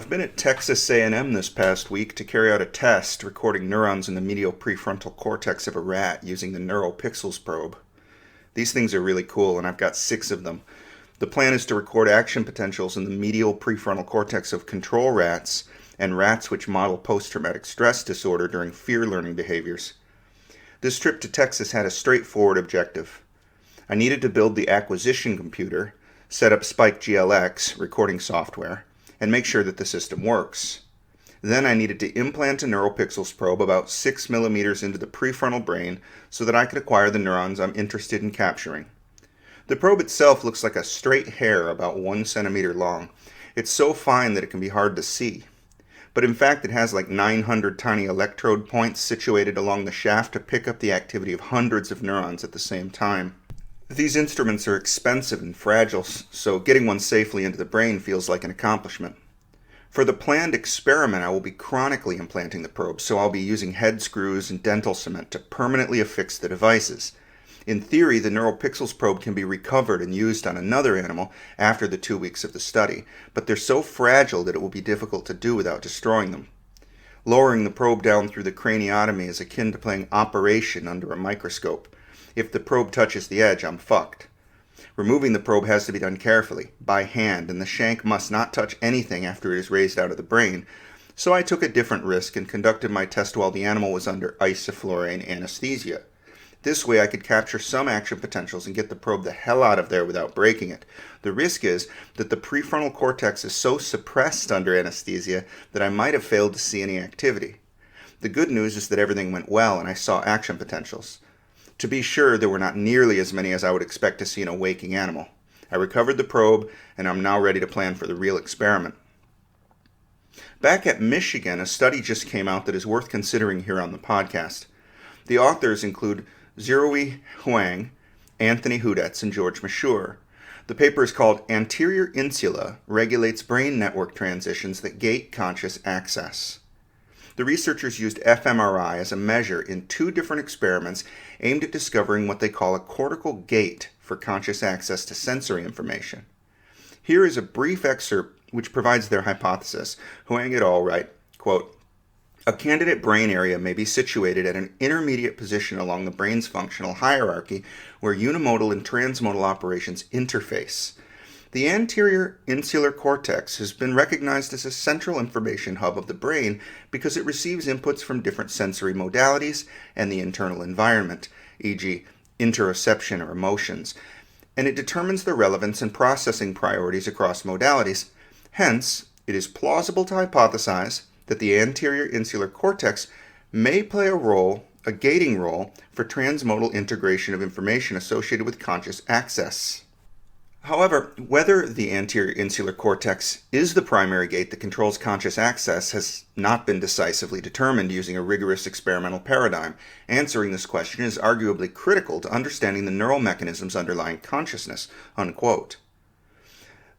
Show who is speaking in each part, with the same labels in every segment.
Speaker 1: I've been at Texas A&M this past week to carry out a test recording neurons in the medial prefrontal cortex of a rat using the neural pixels probe. These things are really cool, and I've got 6 of them. The plan is to record action potentials in the medial prefrontal cortex of control rats and rats which model post-traumatic stress disorder during fear learning behaviors. This trip to Texas had a straightforward objective. I needed to build the acquisition computer, set up Spike GLX recording software, and make sure that the system works. Then I needed to implant a neural pixels probe about 6 millimeters into the prefrontal brain so that I could acquire the neurons I'm interested in capturing. The probe itself looks like a straight hair about 1 centimeter long. It's so fine that it can be hard to see. But in fact it has like 900 tiny electrode points situated along the shaft to pick up the activity of hundreds of neurons at the same time. These instruments are expensive and fragile, so getting one safely into the brain feels like an accomplishment. For the planned experiment, I will be chronically implanting the probe, so I'll be using head screws and dental cement to permanently affix the devices. In theory, the neural pixels probe can be recovered and used on another animal after the 2 weeks of the study, but they're so fragile that it will be difficult to do without destroying them. Lowering the probe down through the craniotomy is akin to playing Operation under a microscope. If the probe touches the edge, I'm fucked. Removing the probe has to be done carefully, by hand, and the shank must not touch anything after it is raised out of the brain, so I took a different risk and conducted my test while the animal was under isoflurane anesthesia. This way I could capture some action potentials and get the probe the hell out of there without breaking it. The risk is that the prefrontal cortex is so suppressed under anesthesia that I might have failed to see any activity. The good news is that everything went well and I saw action potentials. To be sure, there were not nearly as many as I would expect to see in a waking animal. I recovered the probe, and I'm now ready to plan for the real experiment. Back at Michigan, a study just came out that is worth considering here on the podcast. The authors include Zirui, Huang, Anthony Hudetz, and George Mashour. The paper is called Anterior Insula Regulates Brain Network Transitions That Gate Conscious Access. The researchers used fMRI as a measure in 2 different experiments aimed at discovering what they call a cortical gate for conscious access to sensory information. Here is a brief excerpt which provides their hypothesis. Huang et al. Write, quote, "A candidate brain area may be situated at an intermediate position along the brain's functional hierarchy where unimodal and transmodal operations interface. The anterior insular cortex has been recognized as a central information hub of the brain because it receives inputs from different sensory modalities and the internal environment, e.g., interoception or emotions, and it determines the relevance and processing priorities across modalities. Hence, it is plausible to hypothesize that the anterior insular cortex may play a gating role for transmodal integration of information associated with conscious access." However, whether the anterior insular cortex is the primary gate that controls conscious access has not been decisively determined using a rigorous experimental paradigm. Answering this question is arguably critical to understanding the neural mechanisms underlying consciousness, unquote.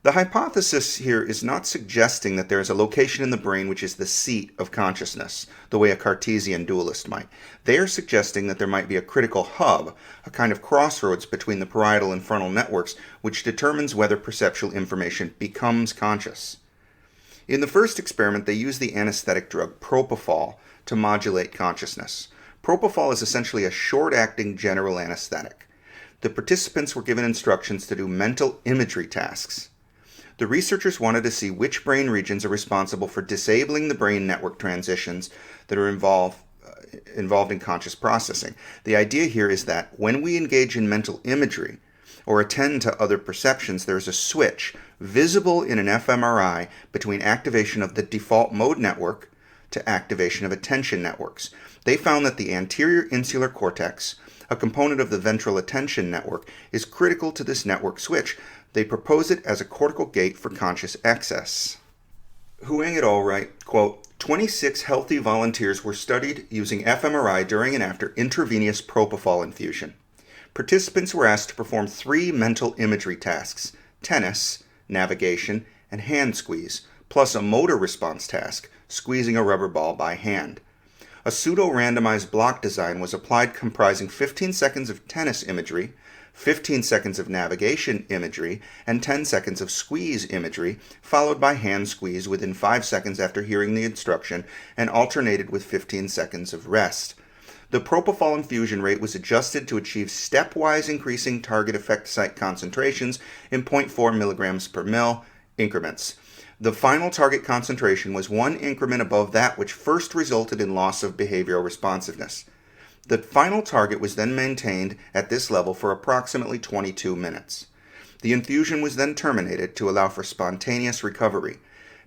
Speaker 1: The hypothesis here is not suggesting that there is a location in the brain which is the seat of consciousness, the way a Cartesian dualist might. They are suggesting that there might be a critical hub, a kind of crossroads between the parietal and frontal networks, which determines whether perceptual information becomes conscious. In the first experiment, they used the anesthetic drug propofol to modulate consciousness. Propofol is essentially a short-acting general anesthetic. The participants were given instructions to do mental imagery tasks. The researchers wanted to see which brain regions are responsible for disabling the brain network transitions that are involved in conscious processing. The idea here is that when we engage in mental imagery or attend to other perceptions, there is a switch visible in an fMRI between activation of the default mode network to activation of attention networks. They found that the anterior insular cortex, a component of the ventral attention network, is critical to this network switch. They propose it as a cortical gate for conscious access. Huang et al. Write, quote, 26 healthy volunteers were studied using fMRI during and after intravenous propofol infusion. Participants were asked to perform 3 mental imagery tasks: tennis, navigation, and hand squeeze, plus a motor response task, squeezing a rubber ball by hand. A pseudo-randomized block design was applied comprising 15 seconds of tennis imagery, 15 seconds of navigation imagery, and 10 seconds of squeeze imagery, followed by hand squeeze within 5 seconds after hearing the instruction, and alternated with 15 seconds of rest. The propofol infusion rate was adjusted to achieve stepwise increasing target effect site concentrations in 0.4 milligrams per mil increments. The final target concentration was one increment above that which first resulted in loss of behavioral responsiveness. The final target was then maintained at this level for approximately 22 minutes. The infusion was then terminated to allow for spontaneous recovery.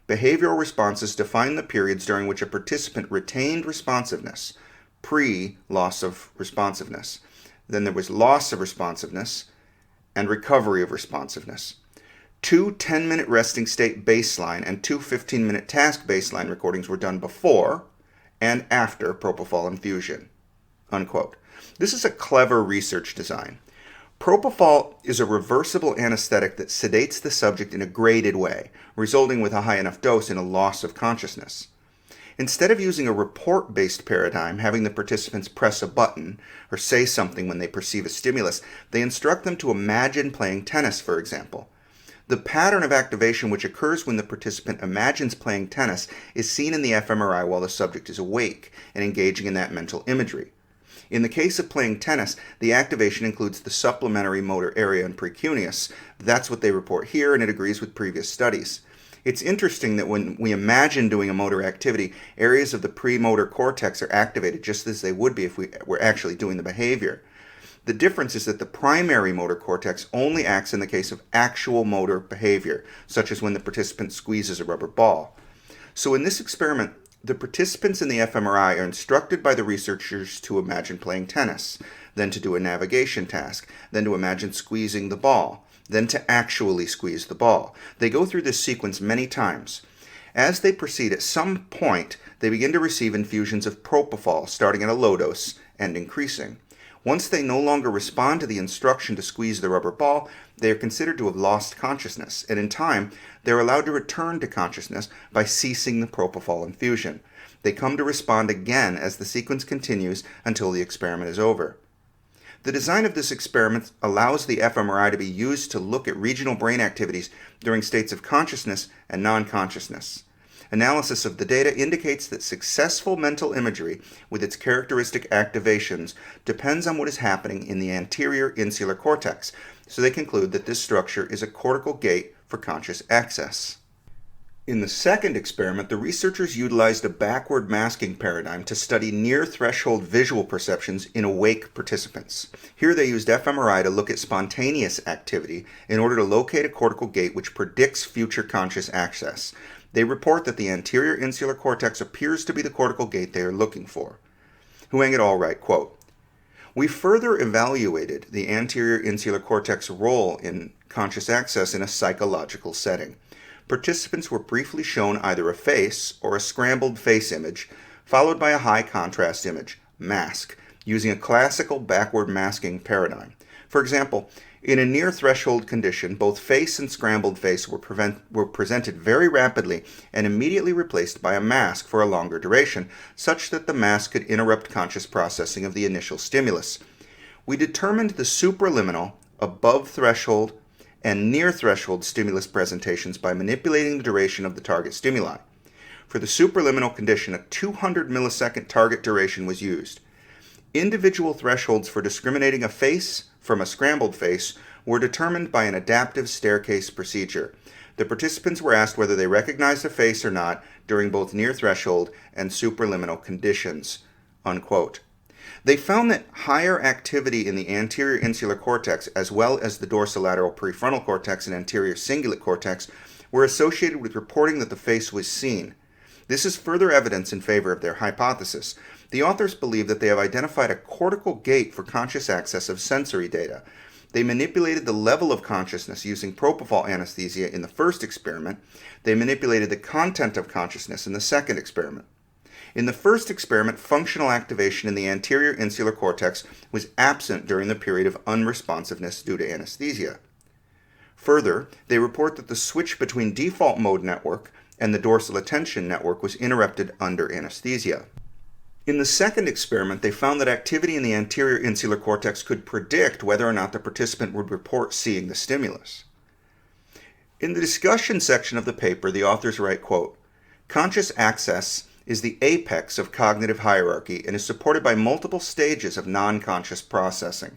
Speaker 1: Behavioral responses define the periods during which a participant retained responsiveness, pre-loss of responsiveness. Then there was loss of responsiveness and recovery of responsiveness. 2 10-minute resting state baseline and 2 15-minute task baseline recordings were done before and after propofol infusion." Unquote. This is a clever research design. Propofol is a reversible anesthetic that sedates the subject in a graded way, resulting with a high enough dose in a loss of consciousness. Instead of using a report-based paradigm, having the participants press a button or say something when they perceive a stimulus, they instruct them to imagine playing tennis, for example. The pattern of activation which occurs when the participant imagines playing tennis is seen in the fMRI while the subject is awake and engaging in that mental imagery. In the case of playing tennis, the activation includes the supplementary motor area and precuneus. That's what they report here, and it agrees with previous studies. It's interesting that when we imagine doing a motor activity, areas of the premotor cortex are activated just as they would be if we were actually doing the behavior. The difference is that the primary motor cortex only acts in the case of actual motor behavior, such as when the participant squeezes a rubber ball. So in this experiment, the participants in the fMRI are instructed by the researchers to imagine playing tennis, then to do a navigation task, then to imagine squeezing the ball, then to actually squeeze the ball. They go through this sequence many times. As they proceed, at some point, they begin to receive infusions of propofol, starting at a low dose and increasing. Once they no longer respond to the instruction to squeeze the rubber ball, they are considered to have lost consciousness, and in time, they are allowed to return to consciousness by ceasing the propofol infusion. They come to respond again as the sequence continues until the experiment is over. The design of this experiment allows the fMRI to be used to look at regional brain activities during states of consciousness and non-consciousness. Analysis of the data indicates that successful mental imagery with its characteristic activations depends on what is happening in the anterior insular cortex, so they conclude that this structure is a cortical gate for conscious access. In the second experiment, the researchers utilized a backward masking paradigm to study near-threshold visual perceptions in awake participants. Here they used fMRI to look at spontaneous activity in order to locate a cortical gate which predicts future conscious access. They report that the anterior insular cortex appears to be the cortical gate they are looking for. Huang et al. Write, quote, "We further evaluated the anterior insular cortex role in conscious access in a psychological setting. Participants were briefly shown either a face or a scrambled face image, followed by a high contrast image, mask, using a classical backward masking paradigm. For example, in a near-threshold condition, both face and scrambled face were presented very rapidly and immediately replaced by a mask for a longer duration, such that the mask could interrupt conscious processing of the initial stimulus. We determined the supraliminal, above-threshold, and near-threshold stimulus presentations by manipulating the duration of the target stimuli. For the supraliminal condition, a 200 millisecond target duration was used. Individual thresholds for discriminating a face from a scrambled face were determined by an adaptive staircase procedure. The participants were asked whether they recognized a face or not during both near-threshold and supraliminal conditions." Unquote. They found that higher activity in the anterior insular cortex, as well as the dorsolateral prefrontal cortex and anterior cingulate cortex, were associated with reporting that the face was seen. This is further evidence in favor of their hypothesis. The authors believe that they have identified a cortical gate for conscious access of sensory data. They manipulated the level of consciousness using propofol anesthesia in the first experiment. They manipulated the content of consciousness in the second experiment. In the first experiment, functional activation in the anterior insular cortex was absent during the period of unresponsiveness due to anesthesia. Further, they report that the switch between default mode network and the dorsal attention network was interrupted under anesthesia. In the second experiment, they found that activity in the anterior insular cortex could predict whether or not the participant would report seeing the stimulus. In the discussion section of the paper, the authors write, quote, "Conscious access is the apex of cognitive hierarchy and is supported by multiple stages of non-conscious processing.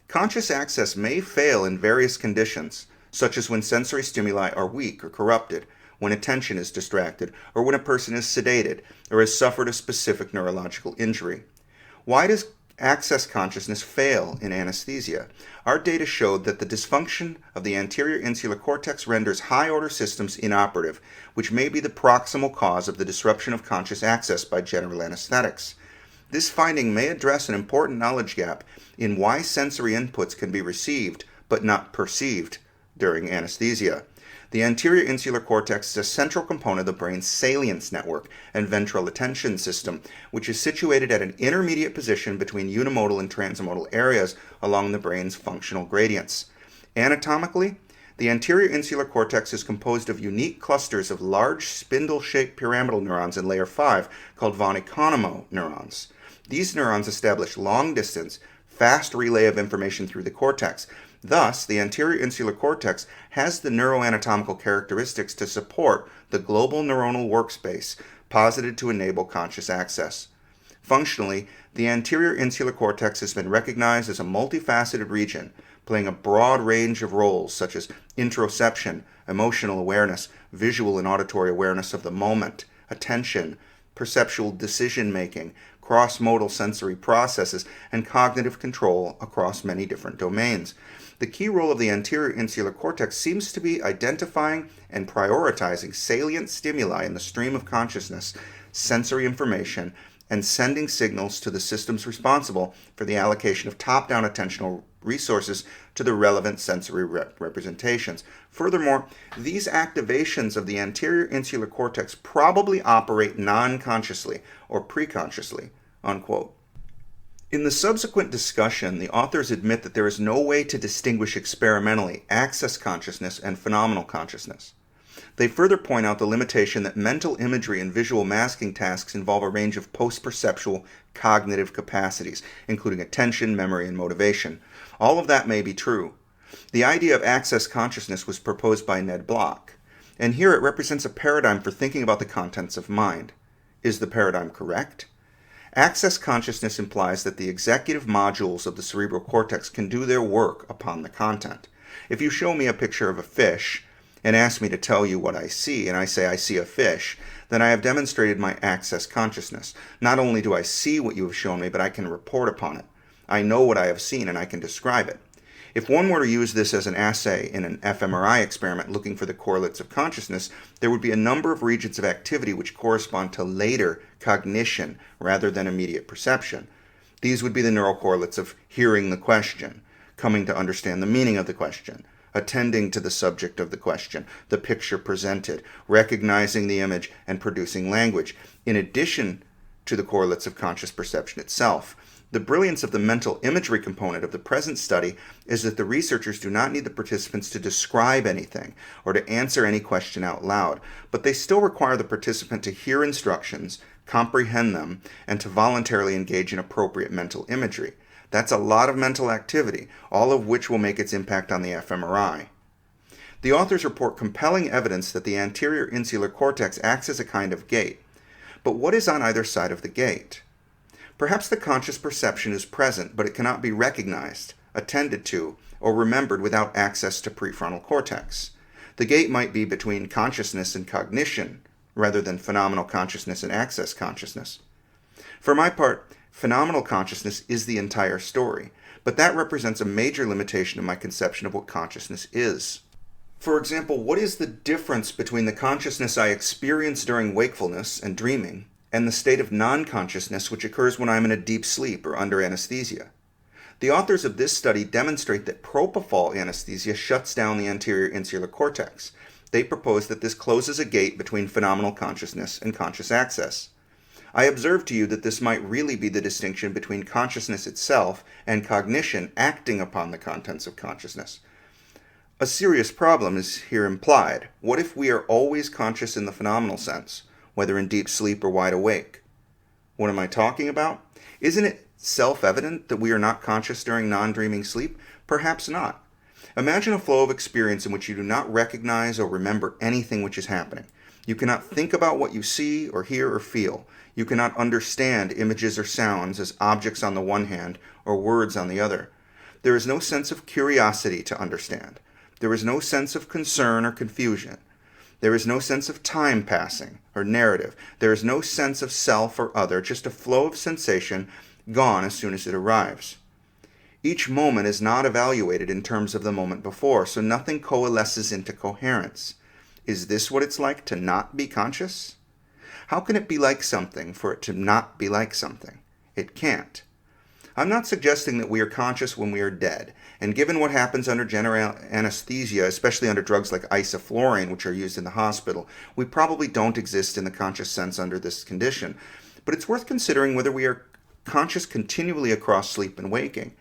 Speaker 1: Conscious access may fail in various conditions, such as when sensory stimuli are weak or corrupted, when attention is distracted, or when a person is sedated or has suffered a specific neurological injury. Why does access consciousness fail in anesthesia? Our data showed that the dysfunction of the anterior insular cortex renders high-order systems inoperative, which may be the proximal cause of the disruption of conscious access by general anesthetics. This finding may address an important knowledge gap in why sensory inputs can be received but not perceived during anesthesia. The anterior insular cortex is a central component of the brain's salience network and ventral attention system, which is situated at an intermediate position between unimodal and transmodal areas along the brain's functional gradients. Anatomically, the anterior insular cortex is composed of unique clusters of large spindle-shaped pyramidal neurons in layer 5 called von Economo neurons. These neurons establish long-distance, fast relay of information through the cortex. Thus, the anterior insular cortex has the neuroanatomical characteristics to support the global neuronal workspace posited to enable conscious access. Functionally, the anterior insular cortex has been recognized as a multifaceted region, playing a broad range of roles such as interoception, emotional awareness, visual and auditory awareness of the moment, attention, perceptual decision-making, cross-modal sensory processes, and cognitive control across many different domains. The key role of the anterior insular cortex seems to be identifying and prioritizing salient stimuli in the stream of consciousness, sensory information, and sending signals to the systems responsible for the allocation of top-down attentional resources to the relevant sensory representations. Furthermore, these activations of the anterior insular cortex probably operate non-consciously or preconsciously, unquote. In the subsequent discussion, the authors admit that there is no way to distinguish experimentally access consciousness and phenomenal consciousness. They further point out the limitation that mental imagery and visual masking tasks involve a range of post-perceptual cognitive capacities, including attention, memory, and motivation. All of that may be true. The idea of access consciousness was proposed by Ned Block, and here it represents a paradigm for thinking about the contents of mind. Is the paradigm correct? Access consciousness implies that the executive modules of the cerebral cortex can do their work upon the content. If you show me a picture of a fish and ask me to tell you what I see, and I say I see a fish, then I have demonstrated my access consciousness. Not only do I see what you have shown me, but I can report upon it. I know what I have seen and I can describe it. If one were to use this as an assay in an fMRI experiment looking for the correlates of consciousness, there would be a number of regions of activity which correspond to later cognition rather than immediate perception. These would be the neural correlates of hearing the question, coming to understand the meaning of the question, attending to the subject of the question, the picture presented, recognizing the image, and producing language, in addition to the correlates of conscious perception itself. The brilliance of the mental imagery component of the present study is that the researchers do not need the participants to describe anything or to answer any question out loud, but they still require the participant to hear instructions, comprehend them, and to voluntarily engage in appropriate mental imagery. That's a lot of mental activity, all of which will make its impact on the fMRI. The authors report compelling evidence that the anterior insular cortex acts as a kind of gate. But what is on either side of the gate? Perhaps the conscious perception is present, but it cannot be recognized, attended to, or remembered without access to prefrontal cortex. The gate might be between consciousness and cognition, rather than phenomenal consciousness and access consciousness. For my part, phenomenal consciousness is the entire story, but that represents a major limitation of my conception of what consciousness is. For example, what is the difference between the consciousness I experience during wakefulness and dreaming and the state of non-consciousness which occurs when I'm in a deep sleep or under anesthesia? The authors of this study demonstrate that propofol anesthesia shuts down the anterior insular cortex. They propose that this closes a gate between phenomenal consciousness and conscious access. I observe to you that this might really be the distinction between consciousness itself and cognition acting upon the contents of consciousness. A serious problem is here implied. What if we are always conscious in the phenomenal sense, whether in deep sleep or wide awake? What am I talking about? Isn't it self-evident that we are not conscious during non-dreaming sleep? Perhaps not. Imagine a flow of experience in which you do not recognize or remember anything which is happening. You cannot think about what you see or hear or feel. You cannot understand images or sounds as objects on the one hand or words on the other. There is no sense of curiosity to understand. There is no sense of concern or confusion. There is no sense of time passing or narrative. There is no sense of self or other, just a flow of sensation gone as soon as it arrives. Each moment is not evaluated in terms of the moment before, so nothing coalesces into coherence. Is this what it's like to not be conscious? How can it be like something for it to not be like something? It can't. I'm not suggesting that we are conscious when we are dead, and given what happens under general anesthesia, especially under drugs like isoflurane, which are used in the hospital, we probably don't exist in the conscious sense under this condition. But it's worth considering whether we are conscious continually across sleep and waking.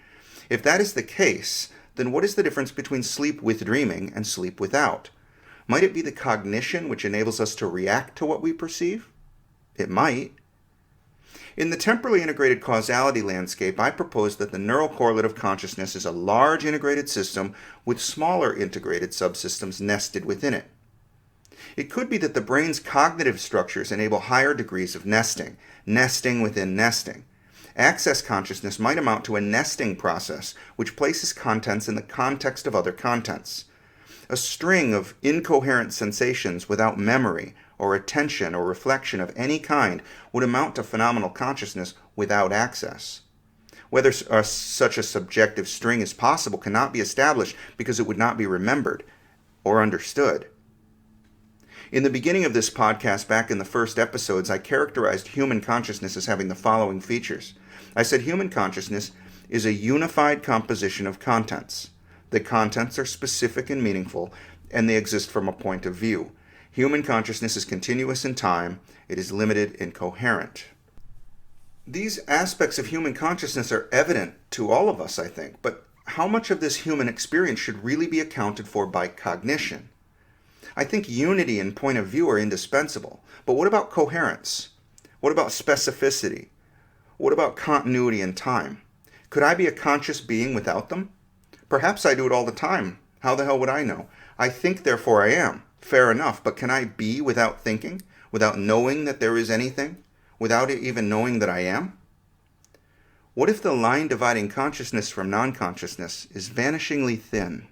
Speaker 1: If that is the case, then what is the difference between sleep with dreaming and sleep without? Might it be the cognition which enables us to react to what we perceive? It might. In the temporally integrated causality landscape, I propose that the neural correlate of consciousness is a large integrated system with smaller integrated subsystems nested within it. It could be that the brain's cognitive structures enable higher degrees of nesting within nesting. Access consciousness might amount to a nesting process which places contents in the context of other contents. A string of incoherent sensations without memory or attention or reflection of any kind would amount to phenomenal consciousness without access. Whether such a subjective string is possible cannot be established because it would not be remembered or understood. In the beginning of this podcast, back in the first episodes, I characterized human consciousness as having the following features. I said human consciousness is a unified composition of contents. The contents are specific and meaningful, and they exist from a point of view. Human consciousness is continuous in time. It is limited and coherent. These aspects of human consciousness are evident to all of us, I think, but how much of this human experience should really be accounted for by cognition? I think unity and point of view are indispensable, but what about coherence? What about specificity? What about continuity and time? Could I be a conscious being without them? Perhaps I do it all the time. How the hell would I know? I think, therefore I am. Fair enough, but can I be without thinking? Without knowing that there is anything? Without even knowing that I am? What if the line dividing consciousness from non-consciousness is vanishingly thin?